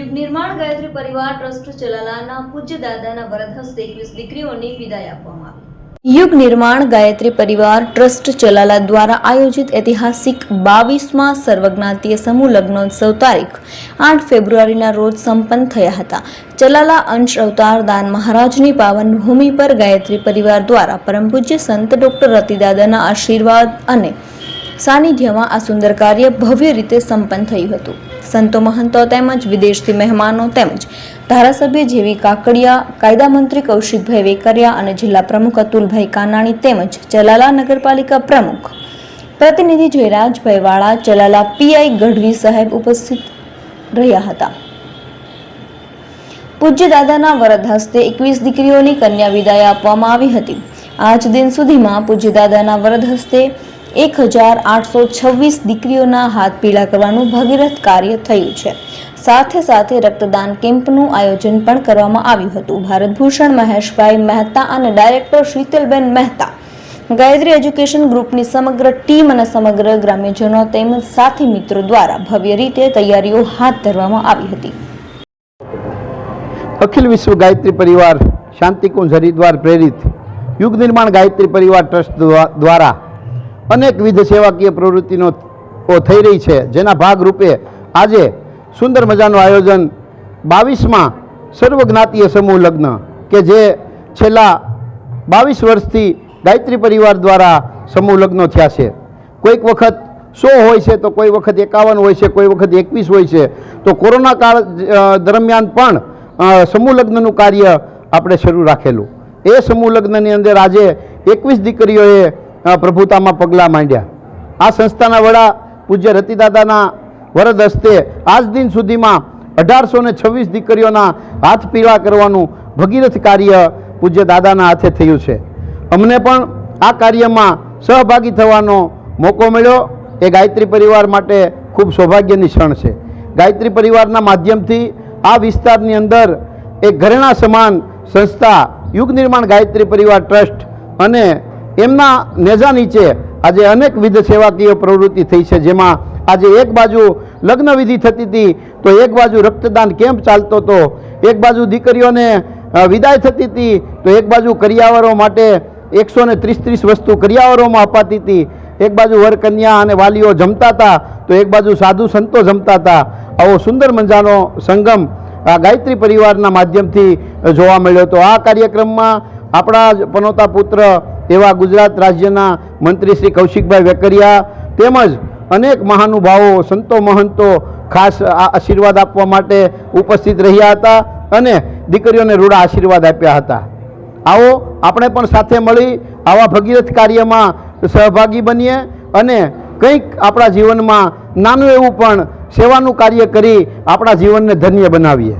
યુગ નિર્માણ ગાયત્રી પરિવાર ટ્રસ્ટ ચલાલાના પૂજ્ય દાદાના વરદ હસ્તે 21 દીકરીઓને વિદાય આપવામાં આવી। યુગ નિર્માણ ગાયત્રી પરિવાર ટ્રસ્ટ ચલાલા દ્વારા આયોજિત ઐતિહાસિક 22મા સર્વજ્ઞાતીય સમૂહ લગ્નોત્સવ તારીખ 8 ફેબ્રુઆરીના રોજ સંપન્ન થયા હતા। ચલાલા અંશ અવતાર દાન મહારાજની પાવન ભૂમિ પર ગાયત્રી પરિવાર દ્વારા પરમ પૂજ્ય સંત ડોક્ટર રતિદાદાના આશીર્વાદ અને સાનિધ્યમાં આ સુંદર કાર્ય ભવ્ય રીતે સંપન્ન થયું હતું। સંતો મહંતો તેમજ વિદેશથી મહેમાનો તેમજ ધારાસભ્ય જેવી કાકડિયા, કાયદા મંત્રી કૌશિકભાઈ વેકરિયા અને જિલ્લા પ્રમુખ અતુલભાઈ કાનાણી તેમજ ચલાલા નગરપાલિકા પ્રમુખ પ્રતિનિધિ જયરાજભાઈ વાળા, ચલાલા પીઆઈ ગઢવી સાહેબ ઉપસ્થિત રહ્યા હતા। પૂજ્ય દાદાના વરદ હસ્તે 21 દીકરીઓની કન્યા વિદાય આપવામાં આવી હતી। આજ દિન સુધીમાં પૂજ્ય દાદાના વરદ હસ્તે 1826 દીકરીઓના હાથ પીળા કરવાનું ભગીરથ કાર્ય થયું છે। સાથે સાથે રક્તદાન કેમ્પનું આયોજન પણ કરવામાં આવ્યું હતું। ભારતભૂષણ મહેશભાઈ મહેતા અને ડાયરેક્ટર શીતલબેન મહેતા, ગાયત્રી એજ્યુકેશન ગ્રુપની સમગ્ર ટીમ અને સમગ્ર ગ્રામ્યજનો તેમજ સાથી મિત્રો દ્વારા ભવ્ય રીતે તૈયારીઓ હાથ ધરવામાં આવી હતી। અખિલ વિશ્વ ગાયત્રી પરિવાર શાંતિકુંજ હરિદ્વાર પ્રેરિત યુગ નિર્માણ ગાયત્રી પરિવાર ટ્રસ્ટ દ્વારા અનેકવિધ સેવાકીય પ્રવૃત્તિનો થઈ રહી છે, જેના ભાગરૂપે આજે સુંદર મજાનું આયોજન 22મા સર્વજ્ઞાતીય સમૂહ લગ્ન કે જે છેલ્લા 22 વર્ષથી ગાયત્રી પરિવાર દ્વારા સમૂહ લગ્નો થયા છે। કોઈક વખત 100 હોય છે, તો કોઈ વખત 51 હોય છે, કોઈ વખત 21 હોય છે। તો કોરોના કાળ દરમિયાન પણ સમૂહ લગ્નનું કાર્ય આપણે શરૂ રાખેલું। એ સમૂહ લગ્નની અંદર આજે 21 દીકરીઓએ પ્રભુતામાં પગલાં માંડ્યા। આ સંસ્થાના વડા પૂજ્ય રતિદાદાના વરદ હસ્તે આજ દિન સુધીમાં 1826 દીકરીઓના હાથ પીળા કરવાનું ભગીરથ કાર્ય પૂજ્ય દાદાના હાથે થયું છે। અમને પણ આ કાર્યમાં સહભાગી થવાનો મોકો મળ્યો। એ ગાયત્રી પરિવાર માટે ખૂબ સૌભાગ્યની ક્ષણ છે। ગાયત્રી પરિવારના માધ્યમથી આ વિસ્તારની અંદર એક ઘરેણા સમાન સંસ્થા યુગ નિર્માણ ગાયત્રી પરિવાર ટ્રસ્ટ અને એમના નેજા નીચે આજે અનેકવિધ સેવાકીય પ્રવૃત્તિ થઈ છે, જેમાં આજે એક બાજુ લગ્ન વિધિ થતી હતી, તો એક બાજુ રક્તદાન કેમ્પ ચાલતો હતો, એક બાજુ દીકરીઓને વિદાય થતી હતી, તો એક બાજુ કરિયાવરો માટે 130 વસ્તુ કરિયાવરોમાં અપાતી હતી, એક બાજુ વર કન્યા અને વાલીઓ જમતા હતા, તો એક બાજુ સાધુ સંતો જમતા હતા। આવો સુંદર મજાનો સંગમ આ ગાયત્રી પરિવારના માધ્યમથી જોવા મળ્યો હતો। આ કાર્યક્રમમાં આપણા જ પનોતા પુત્ર એવા ગુજરાત રાજ્યના મંત્રી શ્રી કૌશિકભાઈ વેકરિયા તેમજ અનેક મહાનુભાવો, સંતો મહંતો ખાસ આ આશીર્વાદ આપવા માટે ઉપસ્થિત રહ્યા હતા અને દીકરીઓને રૂડા આશીર્વાદ આપ્યા હતા। આવો આપણે પણ સાથે મળી આવા ભગીરથ કાર્યમાં સહભાગી બનીએ અને કંઈક આપણા જીવનમાં નાનું એવું પણ સેવાનું કાર્ય કરી આપણા જીવનને ધન્ય બનાવીએ।